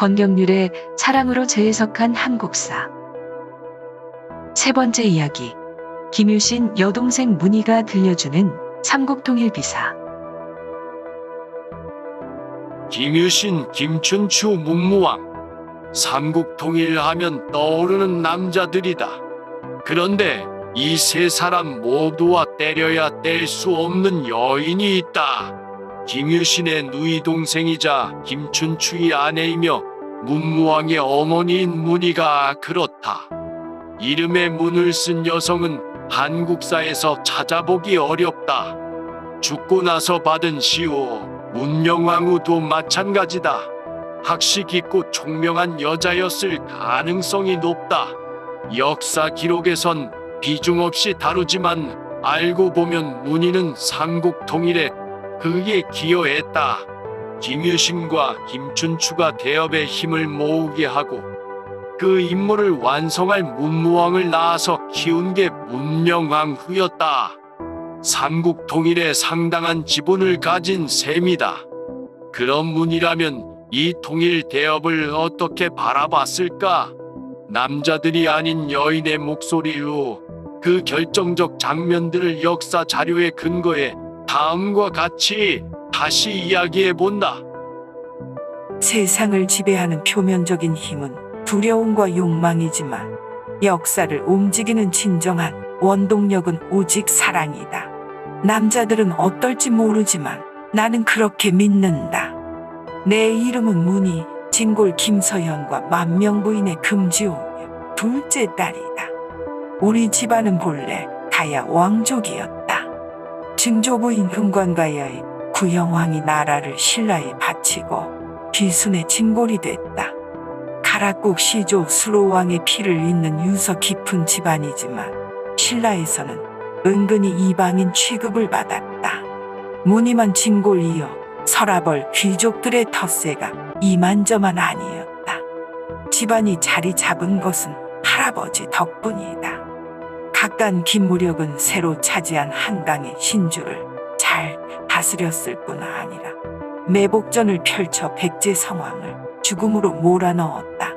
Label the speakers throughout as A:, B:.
A: 권경률의 사랑으로 재해석한 한국사. 세 번째 이야기. 김유신 여동생 문희가 들려주는 삼국통일비사.
B: 김유신, 김춘추, 문무왕. 삼국통일하면 떠오르는 남자들이다. 그런데 이 세 사람 모두와 때려야 뗄 수 없는 여인이 있다. 김유신의 누이 동생이자 김춘추의 아내이며 문무왕의 어머니인 문희가 그렇다. 이름에 문을 쓴 여성은 한국사에서 찾아보기 어렵다. 죽고 나서 받은 시호, 문명왕후도 마찬가지다. 학식 있고 총명한 여자였을 가능성이 높다. 역사 기록에선 비중 없이 다루지만 알고 보면 문희는 삼국통일에 크게 기여했다. 김유신과 김춘추가 대업의 힘을 모으게 하고 그 임무를 완성할 문무왕을 낳아서 키운 게 문명왕후였다. 삼국통일에 상당한 지분을 가진 셈이다. 그런 문이라면 이 통일 대업을 어떻게 바라봤을까? 남자들이 아닌 여인의 목소리로 그 결정적 장면들을 역사 자료에 근거해 다음과 같이 다시 이야기해본다.
C: 세상을 지배하는 표면적인 힘은 두려움과 욕망이지만 역사를 움직이는 진정한 원동력은 오직 사랑이다. 남자들은 어떨지 모르지만 나는 그렇게 믿는다. 내 이름은 문희, 진골 김서현과 만명부인의 금지옥녀, 둘째 딸이다. 우리 집안은 본래 가야 왕족이었다. 증조부인 금관가야의 구영왕이 나라를 신라에 바치고 비순의 진골이 됐다. 가락국 시조 수로왕의 피를 잇는 유서 깊은 집안이지만 신라에서는 은근히 이방인 취급을 받았다. 문희만 진골 이어 서라벌 귀족들의 텃세가 이만저만 아니었다. 집안이 자리 잡은 것은 할아버지 덕분이다. 각간 김무력은 새로 차지한 한강의 신주를 잘 다스렸을 뿐 아니라 매복전을 펼쳐 백제성왕을 죽음으로 몰아넣었다.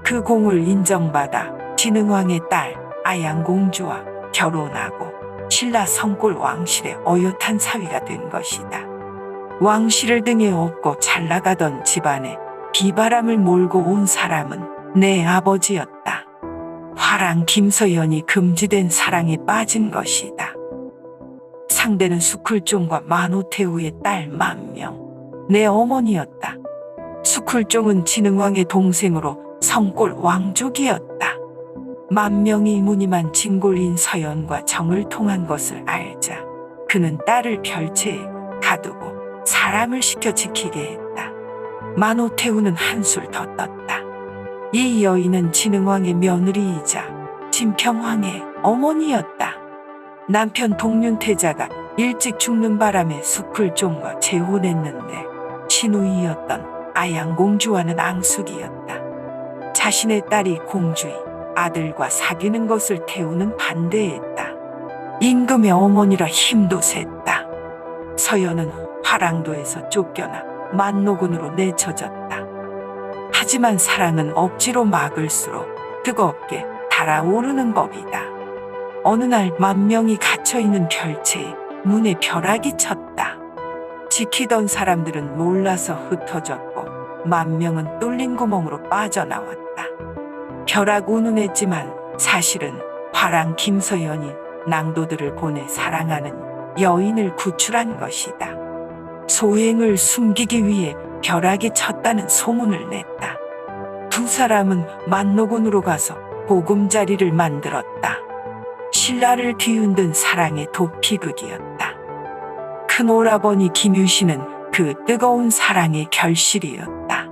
C: 그 공을 인정받아 진흥왕의 딸 아양공주와 결혼하고 신라 성골 왕실의 어엿한 사위가 된 것이다. 왕실을 등에 업고 잘 나가던 집안에 비바람을 몰고 온 사람은 내 아버지였다. 화랑 김서연이 금지된 사랑에 빠진 것이다. 상대는 수쿨종과 만호태우의 딸 만명, 내 어머니였다. 수쿨종은 진흥왕의 동생으로 성골 왕족이었다. 만명이 문희만 진골인 서연과 정을 통한 것을 알자 그는 딸을 별채에 가두고 사람을 시켜 지키게 했다. 만호태우는 한술 더 떴다. 이 여인은 진흥왕의 며느리이자 진평왕의 어머니였다. 남편 동륜태자가 일찍 죽는 바람에 수쿨종과 재혼했는데 신우이였던 아양공주와는 앙숙이었다. 자신의 딸이 공주의 아들과 사귀는 것을 태우는 반대했다. 임금의 어머니라 힘도 셌다. 서연은 화랑도에서 쫓겨나 만노군으로 내쳐졌다. 하지만 사랑은 억지로 막을수록 뜨겁게 달아오르는 법이다. 어느 날 만명이 갇혀있는 별채에 문에 벼락이 쳤다. 지키던 사람들은 놀라서 흩어졌고 만명은 뚫린 구멍으로 빠져나왔다. 벼락 운운했지만 사실은 화랑 김서연이 낭도들을 보내 사랑하는 여인을 구출한 것이다. 소행을 숨기기 위해 벼락이 쳤다는 소문을 냈다. 두 사람은 만노군으로 가서 보금자리를 만들었다. 신라를 뒤흔든 사랑의 도피극이었다. 큰 오라버니 김유신은 그 뜨거운 사랑의 결실이었다.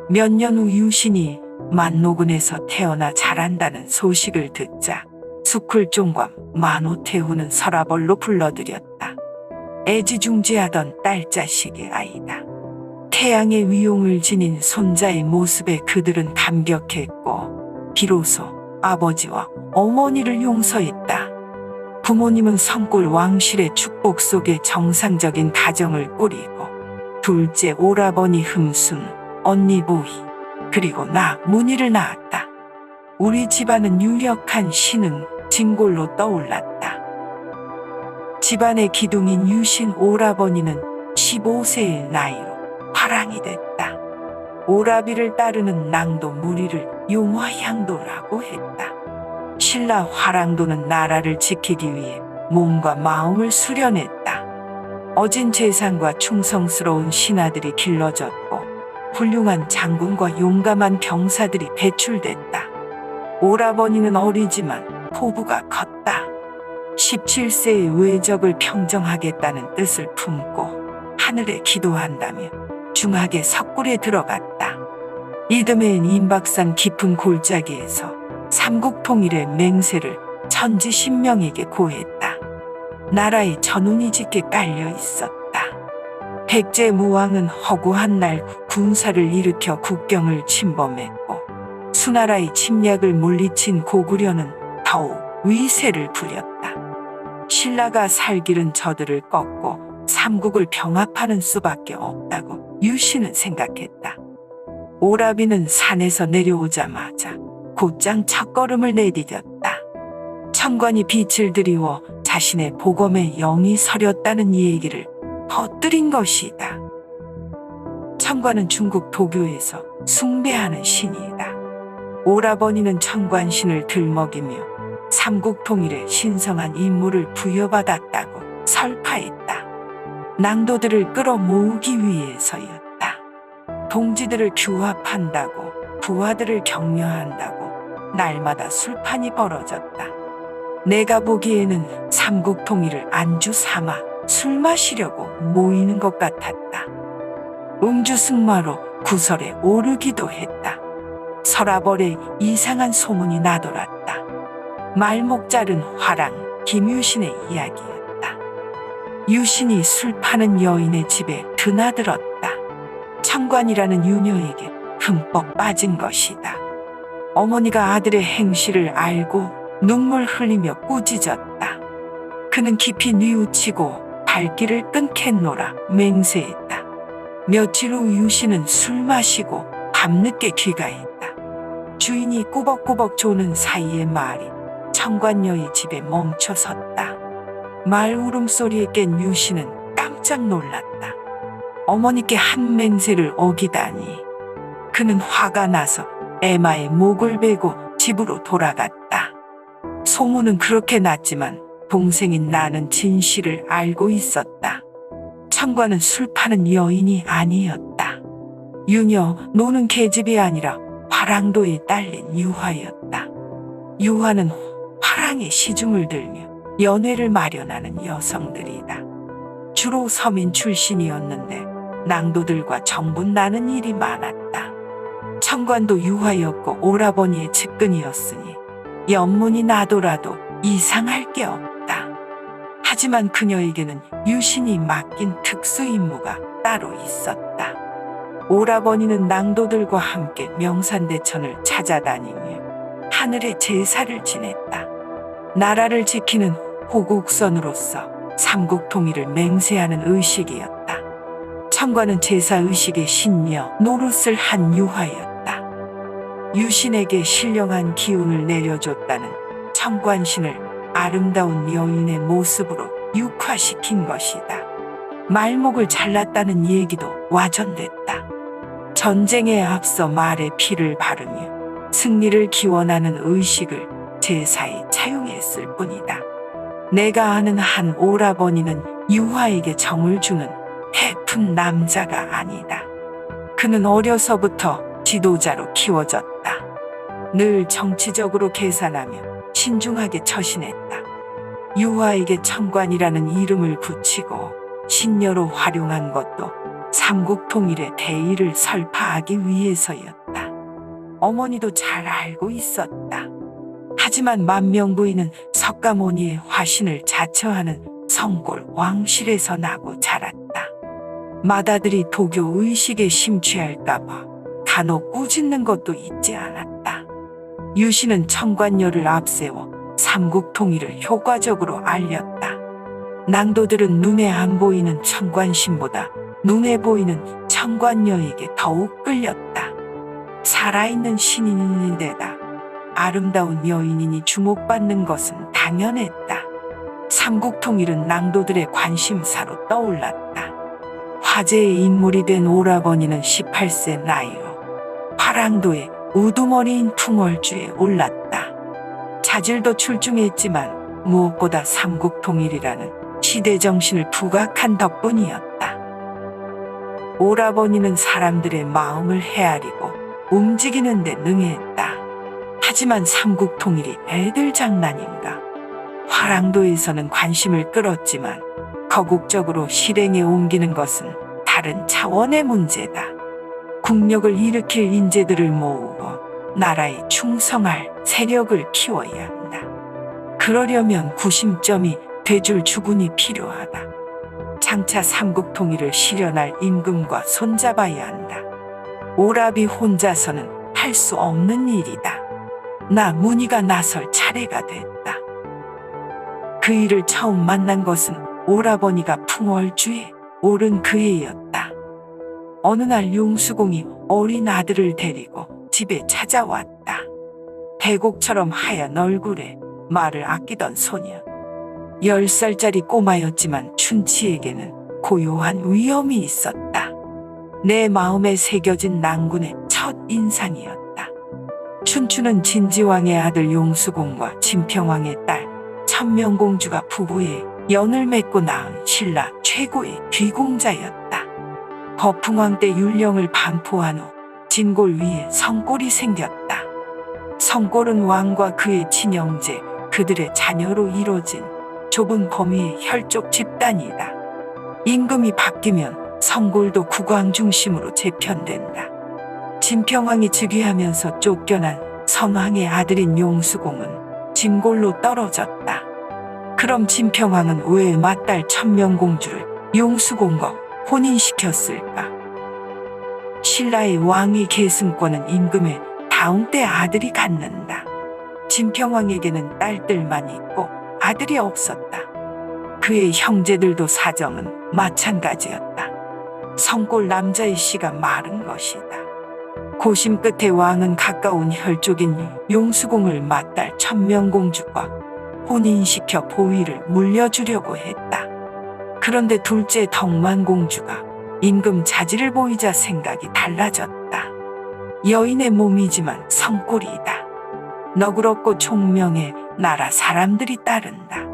C: 몇 년 후 유신이 만노군에서 태어나 자란다는 소식을 듣자 수쿨종과 만호태후는 서라벌로 불러들였다. 애지중지하던 딸자식의 아이다. 태양의 위용을 지닌 손자의 모습에 그들은 감격했고 비로소 아버지와 어머니를 용서했다. 부모님은 성골 왕실의 축복 속에 정상적인 가정을 꾸리고 둘째 오라버니 흠순, 언니 보희, 그리고 나 문희를 낳았다. 우리 집안은 유력한 신흥 진골로 떠올랐다. 집안의 기둥인 유신 오라버니는 15세의 나이로 화랑이 됐다. 오라비를 따르는 낭도 무리를 용화향도라고 했다. 신라 화랑도는 나라를 지키기 위해 몸과 마음을 수련했다. 어진 재산과 충성스러운 신하들이 길러졌고 훌륭한 장군과 용감한 병사들이 배출됐다. 오라버니는 어리지만 포부가 컸다. 17세의 외적을 평정하겠다는 뜻을 품고 하늘에 기도한다며 중학의 석굴에 들어갔다. 이듬해엔 임박산 깊은 골짜기에서 삼국통일의 맹세를 천지신명에게 고했다. 나라의 전운이 짙게 깔려 있었다. 백제무왕은 허구한 날 군사를 일으켜 국경을 침범했고 수나라의 침략을 물리친 고구려는 더욱 위세를 부렸다. 신라가 살길은 저들을 꺾고 삼국을 병합하는 수밖에 없다고 유신은 생각했다. 오라비는 산에서 내려오자마자 곧장 첫걸음을 내디뎠다. 천관이 빛을 드리워 자신의 보검에 영이 서렸다는 얘기를 퍼뜨린 것이다. 천관은 중국 도교에서 숭배하는 신이다. 오라버니는 천관신을 들먹이며 삼국통일에 신성한 임무를 부여받았다고 설파했다. 낭도들을 끌어모으기 위해서였다. 동지들을 규합한다고, 부하들을 격려한다고 날마다 술판이 벌어졌다. 내가 보기에는 삼국통일을 안주 삼아 술 마시려고 모이는 것 같았다. 음주승마로 구설에 오르기도 했다. 서라벌에 이상한 소문이 나돌았다. 말목 자른 화랑 김유신의 이야기였다. 유신이 술 파는 여인의 집에 드나들었다. 천관이라는 유녀에게 흠뻑 빠진 것이다. 어머니가 아들의 행실을 알고 눈물 흘리며 꾸짖었다. 그는 깊이 뉘우치고 발길을 끊겠노라 맹세했다. 며칠 후 유신은 술 마시고 밤늦게 귀가했다. 주인이 꾸벅꾸벅 조는 사이에 말이 천관녀의 집에 멈춰섰다. 말 울음소리에 깬 유신은 깜짝 놀랐다. 어머니께 한 맹세를 어기다니. 그는 화가 나서 에마의 목을 베고 집으로 돌아갔다. 소문은 그렇게 났지만 동생인 나는 진실을 알고 있었다. 천관은 술 파는 여인이 아니었다. 유녀 노는 계집이 아니라 화랑도에 딸린 유화였다. 유화는 화랑의 시중을 들며 연회를 마련하는 여성들이다. 주로 서민 출신이었는데 낭도들과 정분 나는 일이 많았다. 천관도 유화였고 오라버니의 측근이었으니 연문이 나더라도 이상할 게 없다. 하지만 그녀에게는 유신이 맡긴 특수 임무가 따로 있었다. 오라버니는 낭도들과 함께 명산대천을 찾아다니며 하늘의 제사를 지냈다. 나라를 지키는 호국선으로서 삼국통일을 맹세하는 의식이었다. 천관은 제사의식의 신녀 노릇을 한 유화였다. 유신에게 신령한 기운을 내려줬다는 천관신을 아름다운 여인의 모습으로 육화시킨 것이다. 말목을 잘랐다는 얘기도 와전됐다. 전쟁에 앞서 말에 피를 바르며 승리를 기원하는 의식을 제사에 차용했을 뿐이다. 내가 아는 한 오라버니는 유화에게 정을 주는 해픈 남자가 아니다. 그는 어려서부터 지도자로 키워졌다. 늘 정치적으로 계산하며 신중하게 처신했다. 유화에게 천관이라는 이름을 붙이고 신녀로 활용한 것도 삼국통일의 대의를 설파하기 위해서였다. 어머니도 잘 알고 있었다. 하지만 만명부인은 석가모니의 화신을 자처하는 성골 왕실에서 나고 자랐다. 맏아들이 도교 의식에 심취할까봐 간혹 꾸짖는 것도 잊지 않았다. 유신은 천관녀를 앞세워 삼국통일을 효과적으로 알렸다. 낭도들은 눈에 안 보이는 천관신보다 눈에 보이는 천관녀에게 더욱 끌렸다. 살아있는 신인인데다 아름다운 여인이니 주목받는 것은 당연했다. 삼국통일은 낭도들의 관심사로 떠올랐다. 화제의 인물이 된 오라버니는 18세 나이로 화랑도의 우두머리인 풍월주에 올랐다. 자질도 출중했지만 무엇보다 삼국통일이라는 시대정신을 부각한 덕분이었다. 오라버니는 사람들의 마음을 헤아리고 움직이는 데 능했다. 하지만 삼국통일이 애들 장난인가? 화랑도에서는 관심을 끌었지만 거국적으로 실행에 옮기는 것은 다른 차원의 문제다. 국력을 일으킬 인재들을 모으고 나라에 충성할 세력을 키워야 한다. 그러려면 구심점이 돼줄 주군이 필요하다. 장차 삼국통일을 실현할 임금과 손잡아야 한다. 오라비 혼자서는 할 수 없는 일이다. 나 문희가 나설 차례가 됐다. 그 일을 처음 만난 것은 오라버니가 풍월주에 오른 그 해였다. 어느 날 용수공이 어린 아들을 데리고 집에 찾아왔다. 대곡처럼 하얀 얼굴에 말을 아끼던 소녀. 10살짜리 꼬마였지만 춘치에게는 고요한 위엄이 있었다. 내 마음에 새겨진 낭군의 첫 인상이었다. 춘추는 진지왕의 아들 용수공과 진평왕의 딸 천명공주가 부부의 연을 맺고 낳은 신라 최고의 귀공자였다. 거풍왕 때 율령을 반포한 후 진골 위에 성골이 생겼다. 성골은 왕과 그의 친형제, 그들의 자녀로 이루어진 좁은 범위의 혈족 집단이다. 임금이 바뀌면 성골도 국왕 중심으로 재편된다. 진평왕이 즉위하면서 쫓겨난 선왕의 아들인 용수공은 진골로 떨어졌다. 그럼 진평왕은 왜 맏딸 천명공주를 용수공과 혼인시켰을까? 신라의 왕위 계승권은 임금의 다음 때 아들이 갖는다. 진평왕에게는 딸들만 있고 아들이 없었다. 그의 형제들도 사정은 마찬가지였다. 성골 남자의 씨가 마른 것이다. 고심 끝에 왕은 가까운 혈족인 용수공을 맏딸 천명공주와 혼인시켜 보위를 물려주려고 했다. 그런데 둘째 덕만공주가 임금 자질을 보이자 생각이 달라졌다. 여인의 몸이지만 성골이다. 너그럽고 총명해 나라 사람들이 따른다.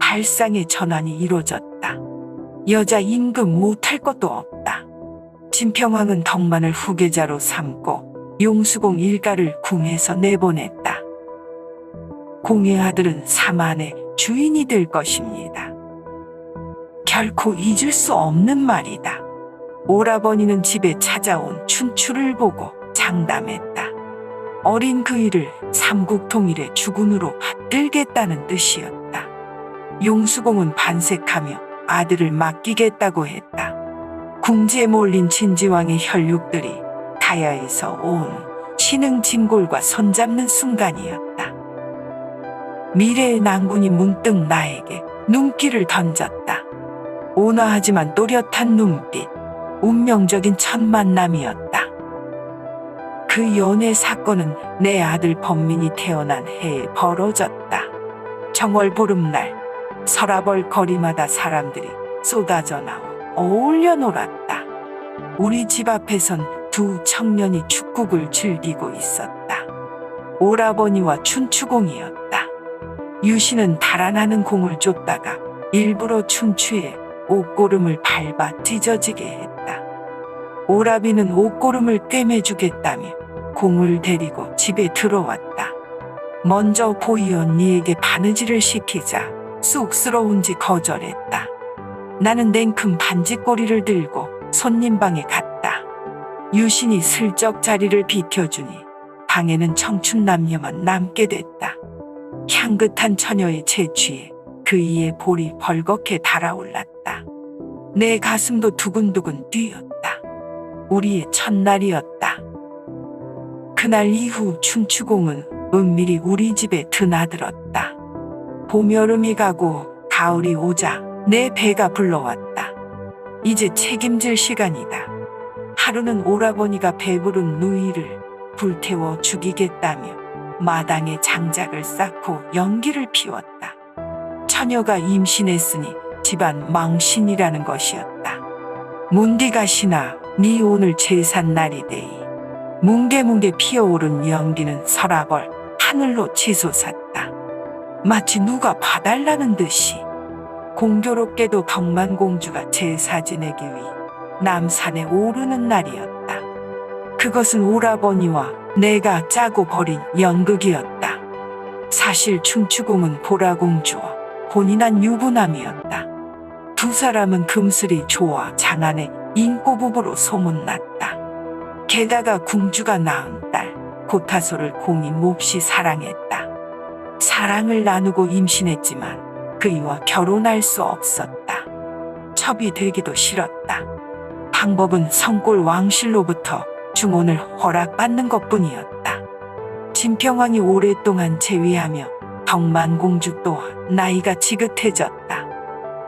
C: 발상의 전환이 이루어졌다. 여자 임금 못할 것도 없다. 진평왕은 덕만을 후계자로 삼고 용수공 일가를 궁에서 내보냈다. 공의 아들은 사만의 주인이 될 것입니다. 결코 잊을 수 없는 말이다. 오라버니는 집에 찾아온 춘추를 보고 장담했다. 어린 그이를 삼국통일의 주군으로 받들겠다는 뜻이었다. 용수공은 반색하며 아들을 맡기겠다고 했다. 궁지에 몰린 진지왕의 혈육들이 가야에서 온 신흥 진골과 손잡는 순간이었다. 미래의 낭군이 문득 나에게 눈길을 던졌다. 온화하지만 또렷한 눈빛, 운명적인 첫 만남이었다. 그 연애 사건은 내 아들 범민이 태어난 해에 벌어졌다. 정월 보름날 서라벌 거리마다 사람들이 쏟아져 나와 어울려 놀았다. 우리 집 앞에선 두 청년이 축국을 즐기고 있었다. 오라버니와 춘추공이었다. 유신은 달아나는 공을 쫓다가 일부러 춘추의 옷고름을 밟아 찢어지게 했다. 오라비는 옷고름을 꿰매주겠다며 공을 데리고 집에 들어왔다. 먼저 보이 언니에게 바느질을 시키자 쑥스러운지 거절했다. 나는 냉큼 반지꼬리를 들고 손님 방에 갔다. 유신이 슬쩍 자리를 비켜주니 방에는 청춘 남녀만 남게 됐다. 향긋한 처녀의 채취에 그이의 볼이 벌겋게 달아올랐다. 내 가슴도 두근두근 뛰었다. 우리의 첫날이었다. 그날 이후 춘추공은 은밀히 우리 집에 드나들었다. 봄 여름이 가고 가을이 오자 내 배가 불러왔다. 이제 책임질 시간이다. 하루는 오라버니가 배부른 누이를 불태워 죽이겠다며 마당에 장작을 쌓고 연기를 피웠다. 처녀가 임신했으니 집안 망신이라는 것이었다. 문디가시나 네 오늘 제삿날이되이. 뭉게뭉게 피어오른 연기는 서라벌 하늘로 치솟았다. 마치 누가 봐달라는 듯이. 공교롭게도 덕만공주가 제사 지내기 위해 남산에 오르는 날이었다. 그것은 오라버니와 내가 짜고 버린 연극이었다. 사실 춘추공은 보라공주와 혼인한 유부남이었다. 두 사람은 금슬이 좋아 장안의 인꼬부부로 소문났다. 게다가 궁주가 낳은 딸 고타소를 공이 몹시 사랑했다. 사랑을 나누고 임신했지만 그이와 결혼할 수 없었다. 첩이 되기도 싫었다. 방법은 성골 왕실로부터 중혼을 허락받는 것뿐이었다. 진평왕이 오랫동안 재위하며 덕만공주 또한 나이가 지긋해졌다.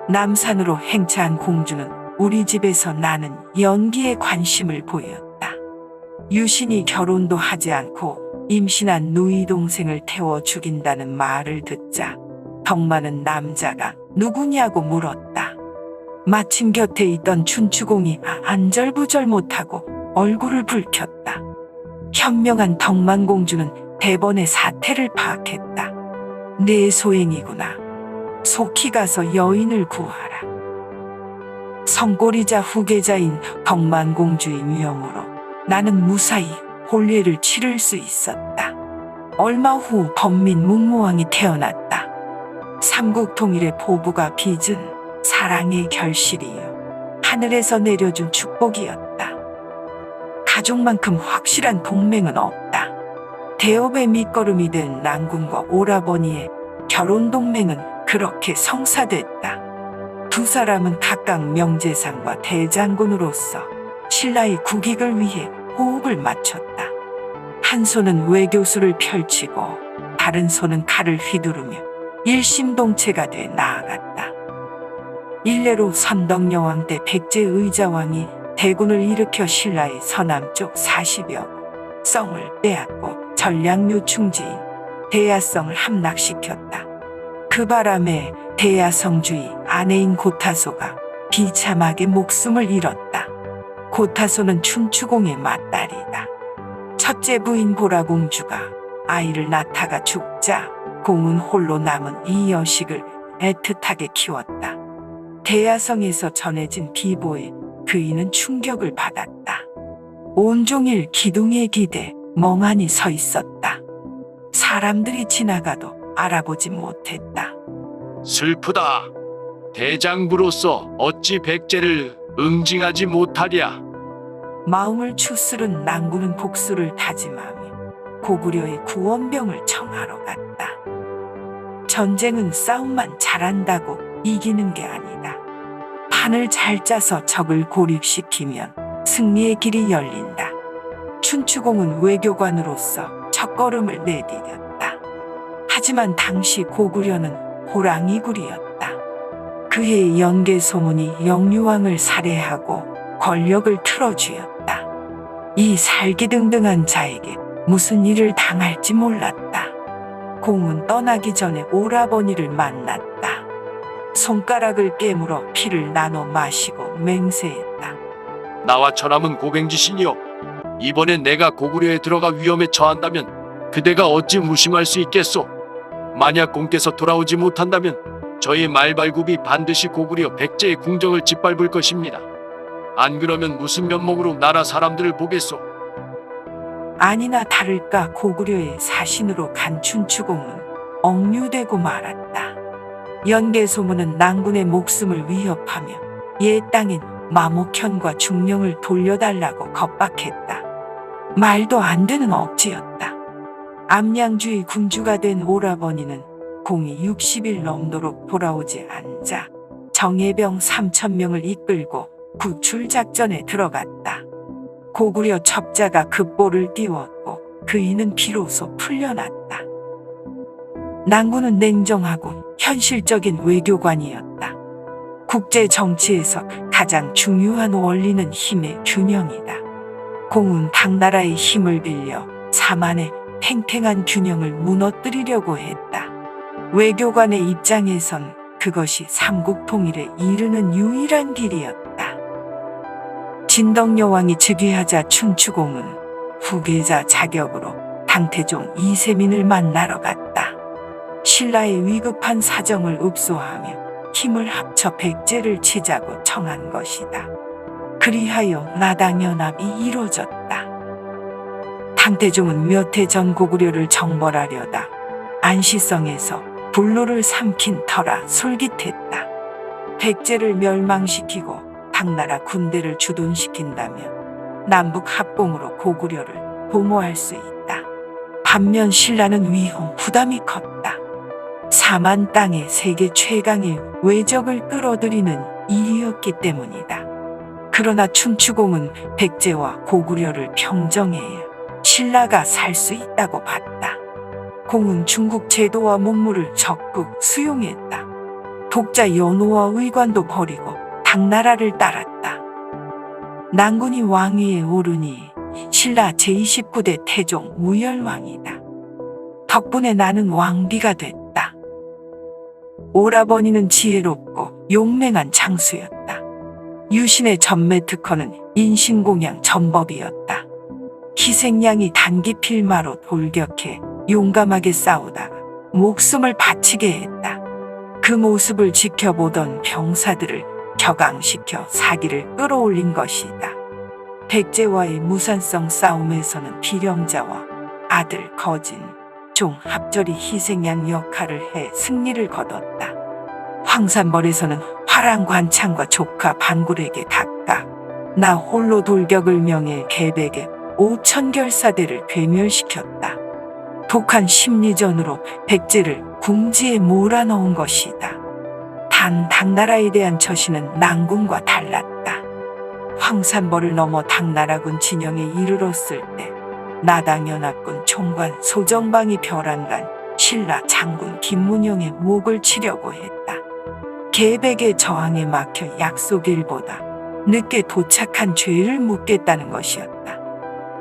C: 남산으로 행차한 공주는 우리 집에서 나는 연기에 관심을 보였다. 유신이 결혼도 하지 않고 임신한 누이 동생을 태워 죽인다는 말을 듣자 덕만은 남자가 누구냐고 물었다. 마침 곁에 있던 춘추공이 안절부절 못하고 얼굴을 붉혔다. 현명한 덕만공주는 대번에 사태를 파악했다. 내 소행이구나. 속히 가서 여인을 구하라. 성골이자 후계자인 덕만공주의 명으로 나는 무사히 혼례를 치를 수 있었다. 얼마 후 범민 문무왕이 태어났다. 삼국 통일의 포부가 빚은 사랑의 결실이요. 하늘에서 내려준 축복이었다. 가족만큼 확실한 동맹은 없다. 대업의 밑거름이 된 난군과 오라버니의 결혼 동맹은 그렇게 성사됐다. 두 사람은 각각 명제상과 대장군으로서 신라의 국익을 위해 호흡을 맞췄다. 한 손은 외교수를 펼치고 다른 손은 칼을 휘두르며 일심동체가 돼 나아갔다. 일례로 선덕여왕 때 백제의자왕이 대군을 일으켜 신라의 서남쪽 40여 성을 빼앗고 전략요충지인 대야성을 함락시켰다. 그 바람에 대야성주의 아내인 고타소가 비참하게 목숨을 잃었다. 고타소는 춘추공의 맏딸이다. 첫째 부인 보라공주가 아이를 낳다가 죽자 공은 홀로 남은 이 여식을 애틋하게 키웠다. 대야성에서 전해진 비보에 그이는 충격을 받았다. 온종일 기둥에 기대 멍하니 서 있었다. 사람들이 지나가도 알아보지 못했다.
B: 슬프다. 대장부로서 어찌 백제를 응징하지 못하랴.
C: 마음을 추스른 난구는 복수를 다짐하며 고구려의 구원병을 청하러 갔다. 전쟁은 싸움만 잘한다고 이기는 게 아니다. 판을 잘 짜서 적을 고립시키면 승리의 길이 열린다. 춘추공은 외교관으로서 첫걸음을 내디뎠다. 하지만 당시 고구려는 호랑이굴이었다. 그해의 연개 소문이 영유왕을 살해하고 권력을 틀어쥐었다. 이 살기등등한 자에게 무슨 일을 당할지 몰랐다. 공은 떠나기 전에 오라버니를 만났다. 손가락을 깨물어 피를 나눠 마시고 맹세했다.
B: 나와 처남은 고뱅지신이요. 이번에 내가 고구려에 들어가 위험에 처한다면 그대가 어찌 무심할 수 있겠소. 만약 공께서 돌아오지 못한다면 저희 말발굽이 반드시 고구려 백제의 궁정을 짓밟을 것입니다. 안 그러면 무슨 면목으로 나라 사람들을 보겠소.
C: 아니나 다를까 고구려의 사신으로 간 춘추공은 억류되고 말았다. 연개 소문은 난군의 목숨을 위협하며 옛 땅인 마목현과 중령을 돌려달라고 겁박했다. 말도 안 되는 억지였다. 암양주의 군주가 된 오라버니는 공이 60일 넘도록 돌아오지 않자 정예병 3,000명을 이끌고 구출작전에 들어갔다. 고구려 첩자가 급보를 띄웠고 그이는 비로소 풀려났다. 난군은 냉정하고 현실적인 외교관이었다. 국제 정치에서 가장 중요한 원리는 힘의 균형이다. 공은 당나라의 힘을 빌려 사만의 팽팽한 균형을 무너뜨리려고 했다. 외교관의 입장에선 그것이 삼국 통일에 이르는 유일한 길이었다. 진덕여왕이 즉위하자 춘추공은 후계자 자격으로 당태종 이세민을 만나러 갔다. 신라의 위급한 사정을 읍소하며 힘을 합쳐 백제를 치자고 청한 것이다. 그리하여 나당연합이 이루어졌다. 당태종은 몇 해 전 고구려를 정벌하려다 안시성에서 불로를 삼킨 터라 솔깃했다. 백제를 멸망시키고 당나라 군대를 주둔시킨다면 남북 합공으로 고구려를 도모할 수 있다. 반면 신라는 위험 부담이 컸다. 사만 땅에 세계 최강의 외적을 끌어들이는 일이었기 때문이다. 그러나 춘추공은 백제와 고구려를 평정해야 신라가 살 수 있다고 봤다. 공은 중국 제도와 문물을 적극 수용했다. 독자 연호와 의관도 버리고 당나라를 따랐다. 난군이 왕위에 오르니 신라 제29대 태종 무열왕이다. 덕분에 나는 왕비가 됐다. 오라버니는 지혜롭고 용맹한 장수였다. 유신의 전매 특허는 인신공양 전법이었다. 희생양이 단기 필마로 돌격해 용감하게 싸우다가 목숨을 바치게 했다. 그 모습을 지켜보던 병사들을 격앙시켜 사기를 끌어올린 것이다. 백제와의 무산성 싸움에서는 비령자와 아들 거진, 종 합절이 희생양 역할을 해 승리를 거뒀다. 황산벌에서는 화랑관창과 조카 반굴에게 각각 나 홀로 돌격을 명해 계백의 5,000결사대를 괴멸시켰다. 독한 심리전으로 백제를 궁지에 몰아넣은 것이다. 단 당나라에 대한 처신은 난군과 달랐다. 황산벌을 넘어 당나라군 진영에 이르렀을 때 나당연합군 총관 소정방이 벼랑간 신라 장군 김문영의 목을 치려고 했다. 계백의 저항에 막혀 약속일보다 늦게 도착한 죄를 묻겠다는 것이었다.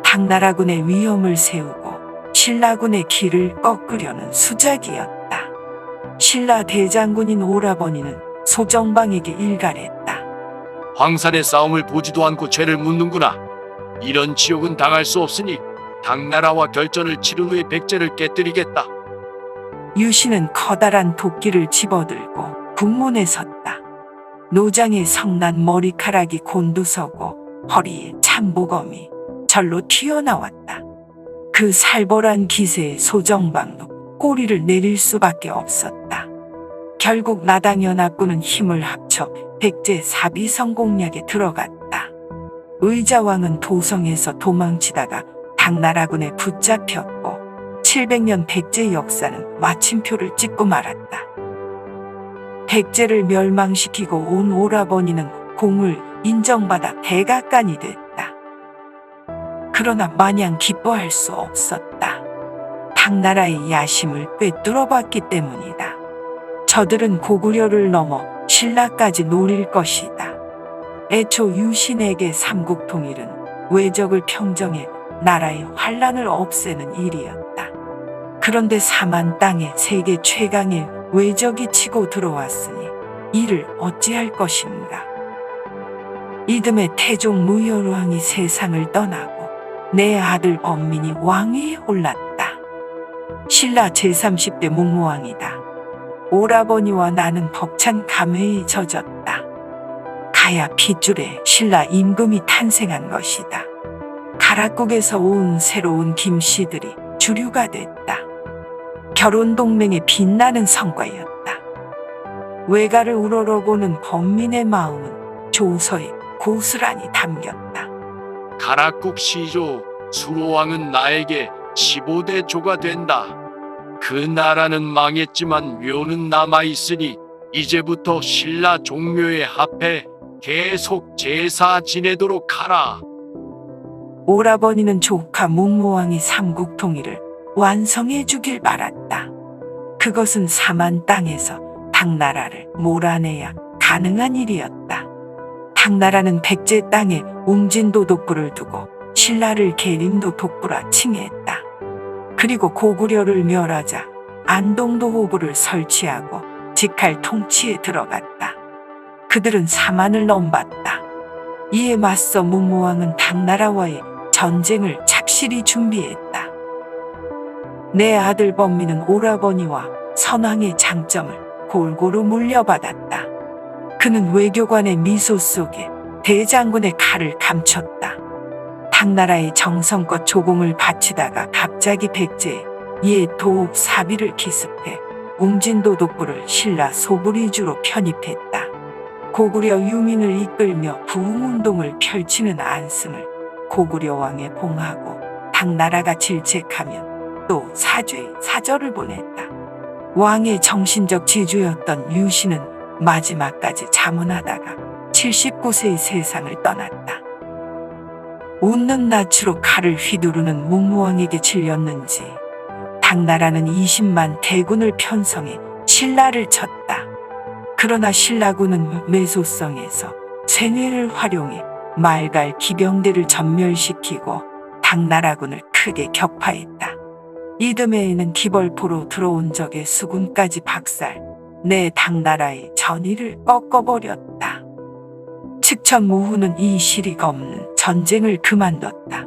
C: 당나라군의 위험을 세우고 신라군의 길을 꺾으려는 수작이었다. 신라 대장군인 오라버니는 소정방에게 일갈했다.
B: 황산의 싸움을 보지도 않고 죄를 묻는구나. 이런 지옥은 당할 수 없으니 당나라와 결전을 치른 후에 백제를 깨뜨리겠다.
C: 유신은 커다란 도끼를 집어들고 국문에 섰다. 노장의 성난 머리카락이 곤두서고 허리에 참보검이 절로 튀어나왔다. 그 살벌한 기세에 소정방도 꼬리를 내릴 수밖에 없었다. 결국 나당연합군은 힘을 합쳐 백제 사비성 공략에 들어갔다. 의자왕은 도성에서 도망치다가 당나라군에 붙잡혔고 700년 백제 역사는 마침표를 찍고 말았다. 백제를 멸망시키고 온 오라버니는 공을 인정받아 대각간이 됐다. 그러나 마냥 기뻐할 수 없었다. 당나라의 야심을 꿰뚫어봤기 때문이다. 저들은 고구려를 넘어 신라까지 노릴 것이다. 애초 유신에게 삼국통일은 외적을 평정해 나라의 환란을 없애는 일이었다. 그런데 사만 땅에 세계 최강의 외적이 치고 들어왔으니 이를 어찌할 것인가. 이듬해 태종 무열왕이 세상을 떠나고 내 아들 범민이 왕위에 올랐다. 신라 제30대 문무왕이다. 오라버니와 나는 벅찬 감회에 젖었다. 가야 핏줄에 신라 임금이 탄생한 것이다. 가락국에서 온 새로운 김씨들이 주류가 됐다. 결혼 동맹의 빛나는 성과였다. 외가를 우러러보는 범민의 마음은 조서에 고스란히 담겼다.
B: 가락국 시조 수로왕은 나에게 15대 조가 된다. 그 나라는 망했지만 묘는 남아있으니 이제부터 신라 종묘에 합해 계속 제사 지내도록 하라.
C: 오라버니는 조카 문무왕이 삼국통일을 완성해 주길 바랐다. 그것은 사만 땅에서 당나라를 몰아내야 가능한 일이었다. 당나라는 백제 땅에 웅진도 독부를 두고 신라를 계림도 독부라 칭했다. 그리고 고구려를 멸하자 안동도 호구를 설치하고 직할 통치에 들어갔다. 그들은 사만을 넘봤다. 이에 맞서 문무왕은 당나라와의 전쟁을 착실히 준비했다. 내 아들 범민은 오라버니와 선왕의 장점을 골고루 물려받았다. 그는 외교관의 미소 속에 대장군의 칼을 감췄다. 당나라의 정성껏 조공을 바치다가 갑자기 백제에 이에 도읍 사비를 기습해 웅진도독부를 신라 소부리주로 편입했다. 고구려 유민을 이끌며 부흥운동을 펼치는 안승을 고구려 왕에 봉하고 당나라가 질책하면 또 사절을 보냈다. 왕의 정신적 지주였던 유신은 마지막까지 자문하다가 79세의 세상을 떠났다. 웃는 낯으로 칼을 휘두르는 문무왕에게 질렸는지 당나라는 20만 대군을 편성해 신라를 쳤다. 그러나 신라군은 매소성에서 쇠뇌를 활용해 말갈 기병대를 전멸시키고 당나라군을 크게 격파했다. 이듬해에는 기벌포로 들어온 적의 수군까지 박살, 내 당나라의 전의를 꺾어버렸다. 측천무후는 이 실익 없는 전쟁을 그만뒀다.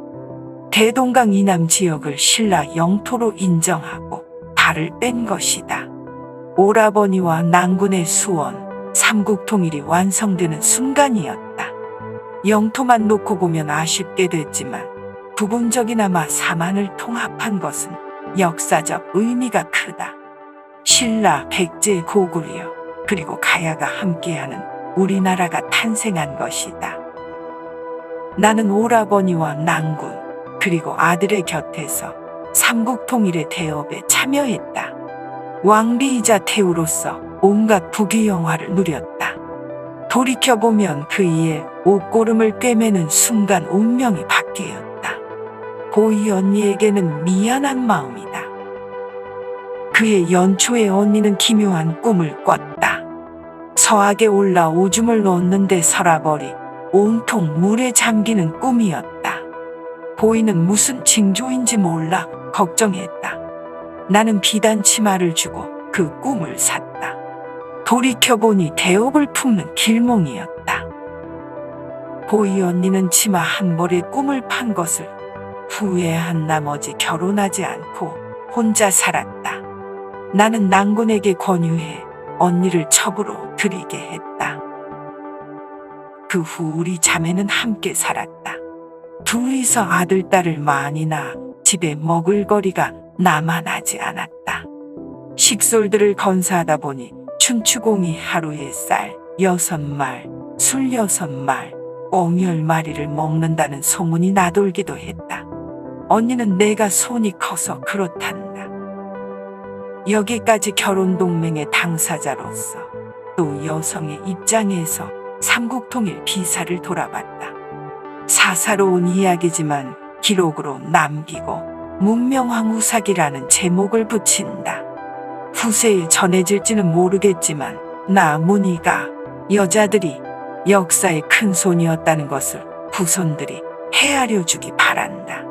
C: 대동강 이남 지역을 신라 영토로 인정하고 발을 뺀 것이다. 오라버니와 난군의 수원, 삼국통일이 완성되는 순간이었다. 영토만 놓고 보면 아쉽게 됐지만 부분적이나마 사만을 통합한 것은 역사적 의미가 크다. 신라, 백제, 고구려, 그리고 가야가 함께하는 우리나라가 탄생한 것이다. 나는 오라버니와 난군, 그리고 아들의 곁에서 삼국통일의 대업에 참여했다. 왕비이자 태우로서 온갖 부귀영화를 누렸다. 돌이켜보면 그이의 옷고름을 꿰매는 순간 운명이 바뀌었다. 보이 언니에게는 미안한 마음이다. 그의 연초에 언니는 기묘한 꿈을 꿨다. 서악에 올라 오줌을 놓는데 서라버리 온통 물에 잠기는 꿈이었다. 보이는 무슨 징조인지 몰라 걱정했다. 나는 비단 치마를 주고 그 꿈을 샀다. 돌이켜보니 대업을 품는 길몽이었다. 보이 언니는 치마 한 벌에 꿈을 판 것을 후회한 나머지 결혼하지 않고 혼자 살았다. 나는 난군에게 권유해 언니를 첩으로 들이게 했다. 그 후 우리 자매는 함께 살았다. 둘이서 아들, 딸을 많이 낳아 집에 먹을 거리가 남아나지 않았다. 식솔들을 건사하다 보니 춘추공이 하루에 쌀 6마리, 술 6마리, 꽁 10마리를 먹는다는 소문이 나돌기도 했다. 언니는 내가 손이 커서 그렇단다. 여기까지 결혼동맹의 당사자로서 또 여성의 입장에서 삼국통일 비사를 돌아봤다. 사사로운 이야기지만 기록으로 남기고 문명왕후사기라는 제목을 붙인다. 후세에 전해질지는 모르겠지만 나 문희가 여자들이 역사의 큰 손이었다는 것을 후손들이 헤아려 주기 바란다.